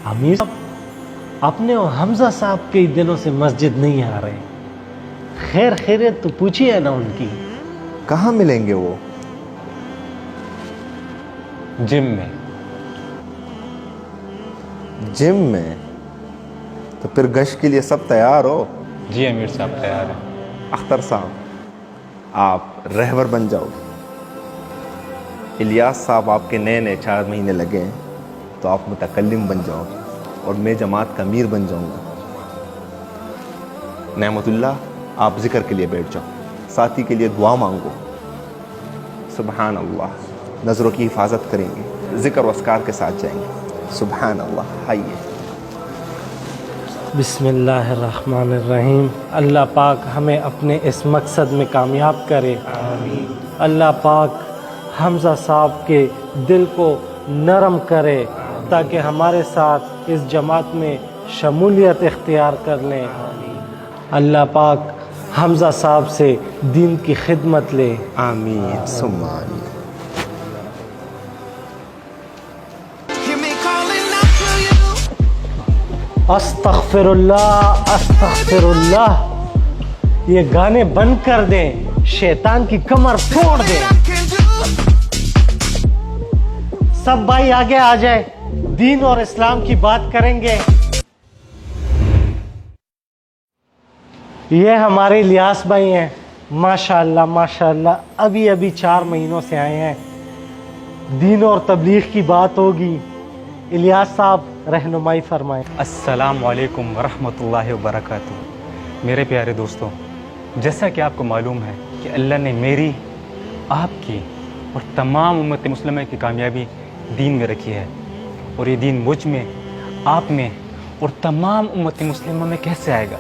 امیر صاحب اپنے اور حمزہ صاحب کئی دنوں سے مسجد نہیں آ رہے، خیر خیریت تو پوچھیے نا ان کی۔ کہاں ملیں گے وہ؟ جم میں۔ جم میں؟ تو پھر گشت کے لیے سب تیار ہو؟ جی امیر صاحب تیار ہیں۔ اختر صاحب آپ رہبر بن جاؤ گے، الیاس صاحب آپ کے نئے 4 مہینے لگے ہیں تو آپ متکلم بن جاؤ گے اور میں جماعت کا امیر بن جاؤں گا۔ نعمت اللہ آپ ذکر کے لیے بیٹھ جاؤ، ساتھی کے لیے دعا مانگو۔ سبحان اللہ، نظروں کی حفاظت کریں گے، ذکر و اذکار کے ساتھ جائیں گے۔ سبحان اللہ۔ آئیے۔ بسم اللہ الرحمن الرحیم۔ اللہ پاک ہمیں اپنے اس مقصد میں کامیاب کرے۔ اللہ پاک حمزہ صاحب کے دل کو نرم کرے تاکہ ہمارے ساتھ اس جماعت میں شمولیت اختیار کر لیں۔ اللہ پاک حمزہ صاحب سے دین کی خدمت لے۔ آمین ثم آمین۔ استغفر اللہ استغفر اللہ۔ یہ گانے بند کر دیں، شیطان کی کمر توڑ دیں۔ سب بھائی آگے آ جائے، دین اور اسلام کی بات کریں گے۔ یہ ہمارے الیاس بھائی ہیں، ماشاءاللہ ماشاءاللہ، ابھی 4 مہینوں سے آئے ہیں۔ دین اور تبلیغ کی بات ہوگی، الیاس صاحب رہنمائی فرمائیں۔ السلام علیکم ورحمۃ اللہ وبرکاتہ۔ میرے پیارے دوستوں، جیسا کہ آپ کو معلوم ہے کہ اللہ نے میری، آپ کی اور تمام امت مسلمہ کی کامیابی دین میں رکھی ہے، اور یہ دین مجھ میں، آپ میں اور تمام امت مسلمہ میں کیسے آئے گا،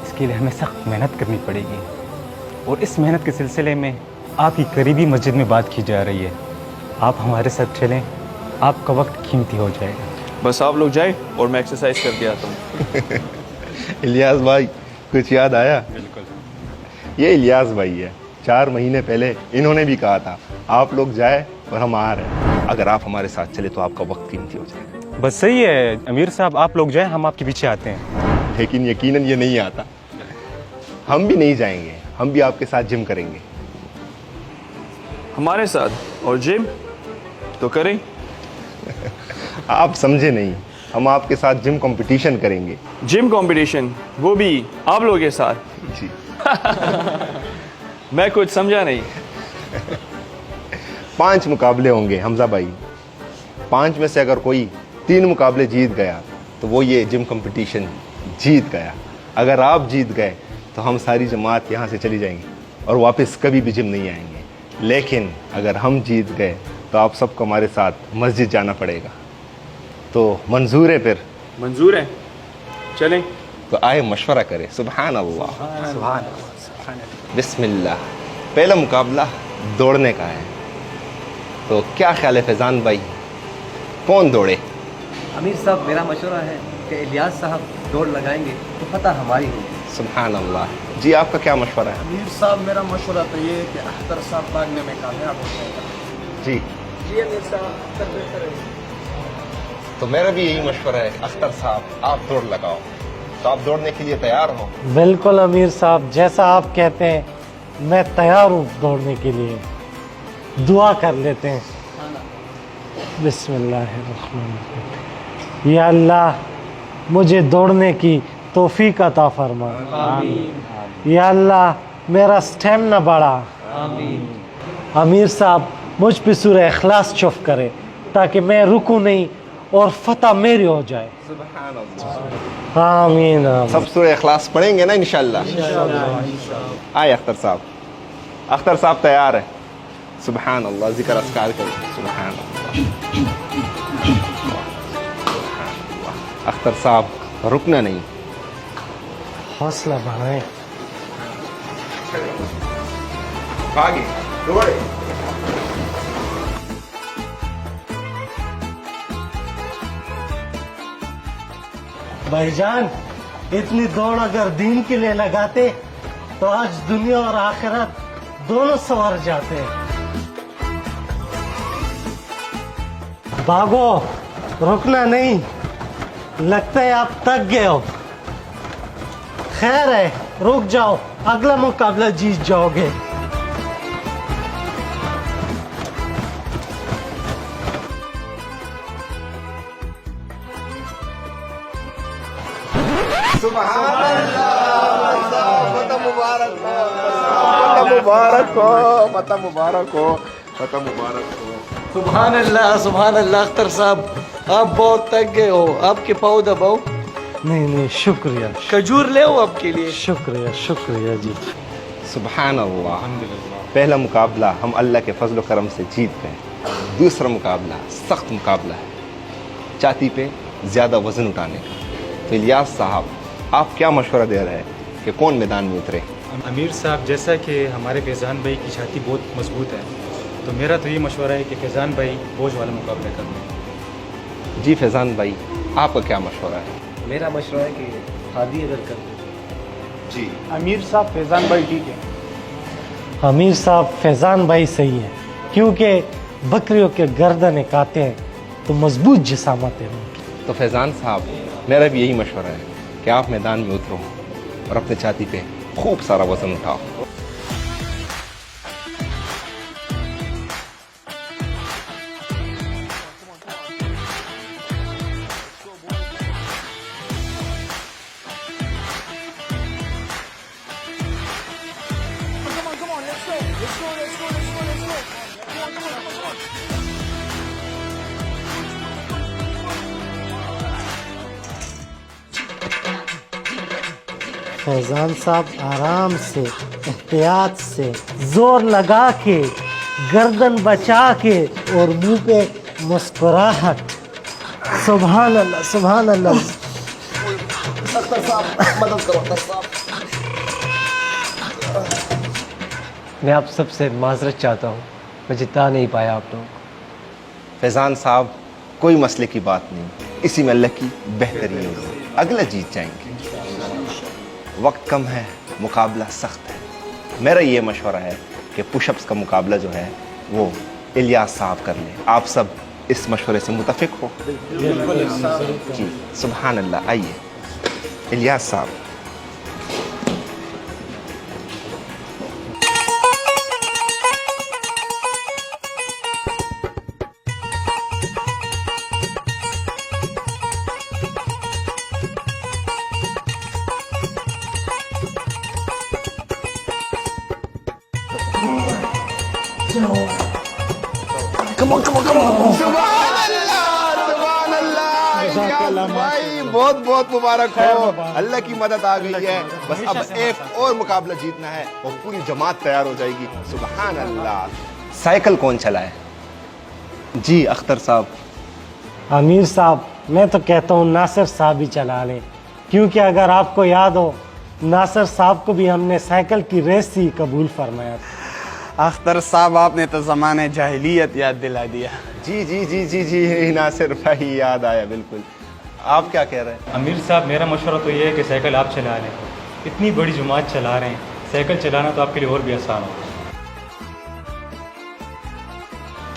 اس کے لیے ہمیں سخت محنت کرنی پڑے گی، اور اس محنت کے سلسلے میں آپ کی قریبی مسجد میں بات کی جا رہی ہے۔ آپ ہمارے ساتھ چلیں، آپ کا وقت قیمتی ہو جائے گا۔ بس آپ لوگ جائیں اور میں ایکسرسائز کر کے آتا ہوں۔ الیاس بھائی کچھ یاد آیا؟ بالکل۔ یہ الیاس بھائی ہے، 4 مہینے پہلے انہوں نے بھی کہا تھا آپ لوگ جائیں اور ہم آ رہے ہیں۔ اگر آپ ہمارے ساتھ چلے تو آپ کا وقت قیمتی ہو جائے گا۔ بس صحیح ہے امیر صاحب، آپ لوگ جائیں، ہم آپ کے پیچھے آتے ہیں۔ لیکن یقیناً یہ نہیں آتا، ہم بھی نہیں جائیں گے، ہم بھی آپ کے ساتھ جم کریں گے۔ ہمارے ساتھ اور جم تو کریں۔ آپ سمجھے نہیں، ہم آپ کے ساتھ جم کمپٹیشن کریں گے۔ جم کمپٹیشن، وہ بھی آپ لوگوں کے ساتھ؟ جی۔ میں کچھ سمجھا نہیں۔ 5 مقابلے ہوں گے حمزہ بھائی، 5 میں سے اگر کوئی 3 مقابلے جیت گیا تو وہ یہ جم کمپٹیشن جیت گیا۔ اگر آپ جیت گئے تو ہم ساری جماعت یہاں سے چلی جائیں گے اور واپس کبھی بھی جم نہیں آئیں گے۔ لیکن اگر ہم جیت گئے تو آپ سب کو ہمارے ساتھ مسجد جانا پڑے گا۔ تو منظور ہے؟ پھر منظور ہے، چلیں۔ تو آئے مشورہ کرے۔ سبحان اللہ، سبحان اللہ، بسم اللہ۔ پہلا مقابلہ دوڑنے کا ہے، تو کیا خیال ہے فیضان بھائی، کون دوڑے؟ امیر صاحب میرا مشورہ ہے کہ الیاس صاحب دوڑ لگائیں گے تو فتح ہماری ہوگی۔ سبحان اللہ۔ جی آپ کا کیا مشورہ ہے؟ امیر صاحب میرا مشورہ تو یہ ہے کہ اختر صاحب بھاگنے میں کامیاب ہو جائے گا۔ جی جی امیر صاحب، اختر بہتر ہے۔ تو میرا بھی یہی مشورہ ہے، اختر صاحب آپ دوڑ لگاؤ۔ تو آپ دوڑنے کے لیے تیار ہو؟ بالکل امیر صاحب، جیسا آپ کہتے ہیں میں تیار ہوں دوڑنے کے لیے۔ دعا کر لیتے ہیں۔ بسم اللہ الرحمن الرحیم۔ یا اللہ مجھے دوڑنے کی توفیق عطا فرما۔ یا اللہ میرا سٹیمنا بڑھا۔ امیر صاحب مجھ پہ سورہ اخلاص چف کرے تاکہ میں رکوں نہیں اور فتح میری ہو جائے۔ سبحان اللہ۔ آمین آمین۔ سب سورہ اخلاص پڑھیں گے نا انشاءاللہ؟ آئے اختر صاحب، اختر صاحب تیار ہے؟ سبحان اللہ، ذکر اذکار کریں۔ سبحان اللہ۔ اختر صاحب رکنا نہیں۔ حوصلہ بڑھائیں۔ آگے دوڑے۔ بھائی جان، اتنی دوڑ اگر دین کے لیے لگاتے تو آج دنیا اور آخرت دونوں سنور جاتے۔ بھاگو، رکنا نہیں۔ लगता है आप थक गए हो। खैर है, रुक जाओ, अगला मुकाबला जीत जाओगे। सुभान अल्लाह अख्तर साहब, आप बहुत थक गए हो, आपके पाँव दबाओ, नहीं नहीं, शुक्रिया खजूर ले हो आपके लिए। शुक्रिया शुक्रिया जी। सुभान अल्लाह। पहला मुकाबला हम अल्लाह के फजल व करम से जीत गए। दूसरा मुकाबला सख्त मुकाबला है, छाती पे ज़्यादा वज़न उठाने का। तो इलियास साहब, आप क्या मशवरा दे रहे हैं कि कौन मैदान में उतरे? अमीर साहब, जैसा कि हमारे फैज़ान भाई की छाती बहुत मजबूत है, तो मेरा तो ये मशवरा है कि फैज़ान भाई बोझ वाला मुकाबला कर लें। जी फैज़ान भाई, आपका क्या मशवरा है? मेरा मशवरा है कि हादी अगर कर दे। जी अमीर साहब फैज़ान भाई ठीक है। अमीर साहब, फैज़ान भाई सही है, क्योंकि बकरियों के गर्दन काटे हैं तो मजबूत जिसामत है उनकी। तो फैज़ान साहब, मेरा भी यही मशवरा है कि आप मैदान में उतरो और अपने छाती पे खूब सारा वज़न उठाओ। फैज़ान साहब, आराम से, एहतियात से, जोर लगा के, गर्दन बचा के और मुंह पे मुस्कुराहट। सुभान अल्लाह, सुभान अल्लाह। मैं आप सबसे माजरत चाहता हूँ, मैं जिता नहीं पाया आप लोगों को। फैज़ान साहब, कोई मसले की बात नहीं, इसी में अल्लाह की बेहतरी है, अगला जीत जाएंगे। वक्त कम है, मुकाबला सख्त है। मेरा ये मशवरा है कि पुशअप्स का मुकाबला जो है वो इलियास साहब कर लें। आप सब इस मशवरे से मुतफिक हो? जी, सुभान अल्लाह। आइए इलियास साहब। भाई बहुत बहुत मुबारक हो, अल्लाह की मदद आ गई है। बस अब एक और मुकाबला जीतना है और पूरी जमात तैयार हो जाएगी। सुभान अल्लाह। साइकिल कौन चलाए? जी अख्तर साहब। अमीर साहब, मैं तो कहता हूँ नासिर साहब ही चला लें, क्योंकि अगर आपको याद हो, नासिर साहब को भी हमने साइकिल की रेस ही कबूल फरमाया था। अख्तर साहब, आपने तो ज़माने जाहिलियत याद दिला दिया। जी जी जी जी जी, नासिर भाई याद आया बिल्कुल। आप क्या कह रहे हैं? अमीर साहब, मेरा मशवरा तो ये है कि साइकिल आप चला लें। इतनी बड़ी जमात चला रहे हैं, साइकिल चलाना तो आपके लिए और भी आसान होगा।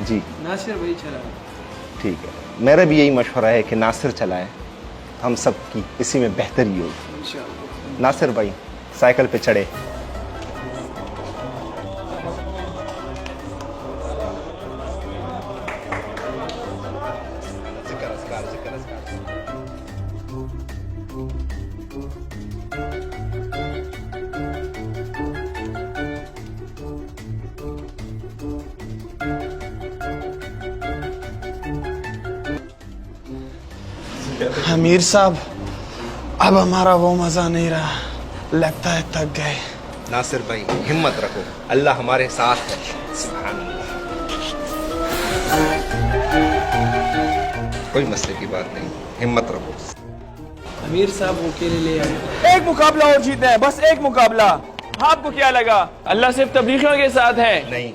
जी नासिर भाई चला। ठीक है, मेरा भी यही मशवरा है कि नासिर चलाए, हम सब की इसी में बेहतरी होगी। नासिर भाई, साइकिल पे चढ़े। अमीर साहब, अब हमारा वो मज़ा नहीं रहा, लगता है थक गए। नासिर भाई, हिम्मत रखो, अल्लाह हमारे साथ है। सुभान अल्लाह। कोई मसले की बात नहीं, हिम्मत रखो। अमीर साहब वो अकेले ले आए। एक मुकाबला और जीतना है, बस एक मुकाबला। आपको क्या लगा अल्लाह सिर्फ तबलीगियों के साथ है? नहीं,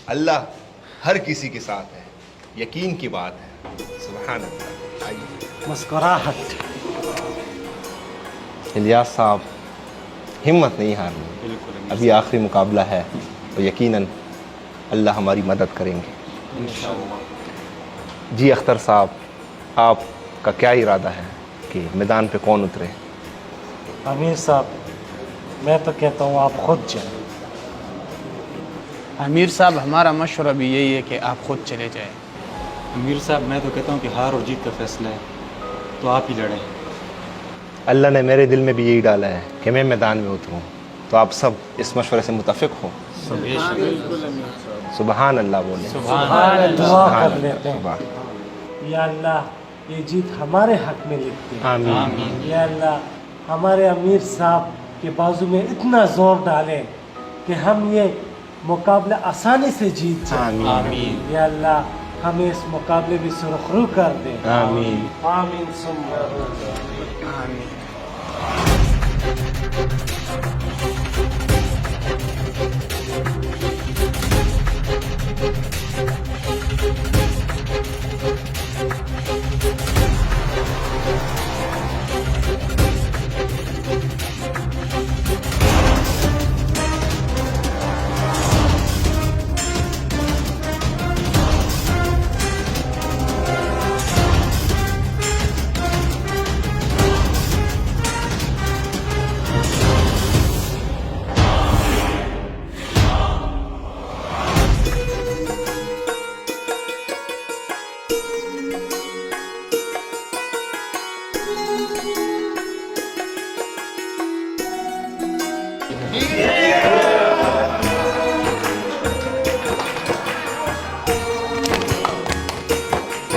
अल्लाह हर किसी के साथ है, यकीन की बात है। सुभान अल्लाह। आइए मुस्कुराहट। इलियास साहब, हिम्मत नहीं हारनी, अभी आखिरी मुकाबला है तो यकीनन अल्लाह हमारी मदद करेंगे। जी अख्तर साहब, आप आपका क्या इरादा है कि मैदान पे कौन उतरे? अमीर साहब, मैं तो कहता हूँ आप खुद जाएं। अमीर साहब, हमारा मशवरा भी यही है कि आप खुद चले जाएं। अमीर साहब, मैं तो कहता हूँ कि हार और जीत का फैसला है तो आप ही लड़ें। अल्लाह ने मेरे दिल में भी यही डाला है कि मैं मैदान में उतरूँ, तो आप सब इस मशवरे से मुतफिक हो? सुबहान अल्लाह बोले। दुआ कर लेते हैं। सुबह। या अल्लाह, ये जीत हमारे हक में लिखते हैं। आमीन। या अल्लाह, हमारे अमीर साहब के बाजू में इतना जोर डाले कि हम ये मुकाबला आसानी से जीत जाएं। आमीन। या अल्लाह, हमें इस मुकाबले में सुरखरू कर दे। आमीन। आमीन सुम्मा आमीन।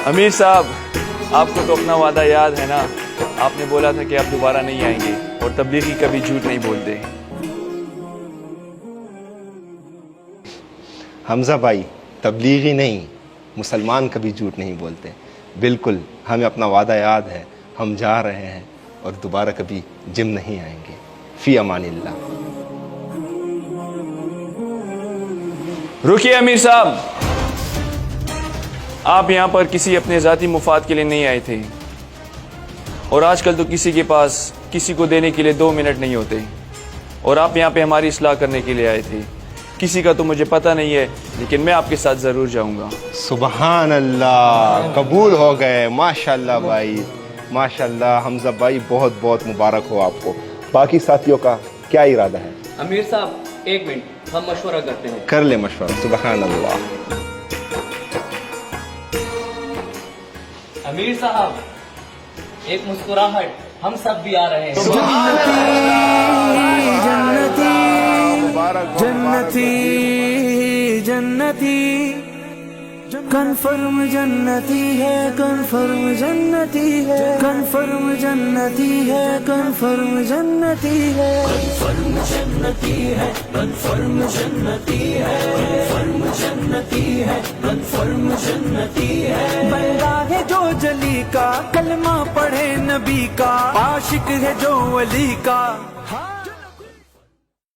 अमीर साहब, आपको तो अपना वादा याद है ना? आपने बोला था कि आप दोबारा नहीं आएंगे और तबलीगी कभी झूठ नहीं बोलते। हमजा भाई, तबलीगी नहीं, मुसलमान कभी झूठ नहीं बोलते। बिल्कुल, हमें अपना वादा याद है, हम जा रहे हैं और दोबारा कभी जिम नहीं आएंगे। फी अमानिल्लाह। रुकिए अमीर साहब, आप यहाँ पर किसी अपने ज़ाती मुफाद के लिए नहीं आए थे, और आजकल तो किसी के पास किसी को देने के लिए 2 मिनट नहीं होते, और आप यहाँ पे हमारी इस्लाह करने के लिए आए थे। किसी का तो मुझे पता नहीं है, लेकिन मैं आपके साथ ज़रूर जाऊँगा। सुबहान अल्लाह, कबूल हो गए। माशाल्लाह भाई, माशाल्लाह। हमजा भाई, बहुत बहुत मुबारक हो आपको। बाकी साथियों का क्या इरादा है? अमीर साहब, 1 मिनट, हम मशवरा करते हैं। कर ले मशवरा। सुबहान अल्लाह। अमीर साहब, एक मुस्कुराहट, हम सब भी आ रहे हैं। जन्नती जन्नती कन्फर्म जन्नती है, कन्फर्म जन्नती है, कन्फर्म जन्नती है, कन्फर्म जन्नती है, कन्फर्म जन्नती है, कन्फर्म जन्नती है, कन्फर्म जन्नती है, कन्फर्म जन्नती है। बंदा है जो जली का, कलमा पढ़े नबी का, आशिक है जो वली का।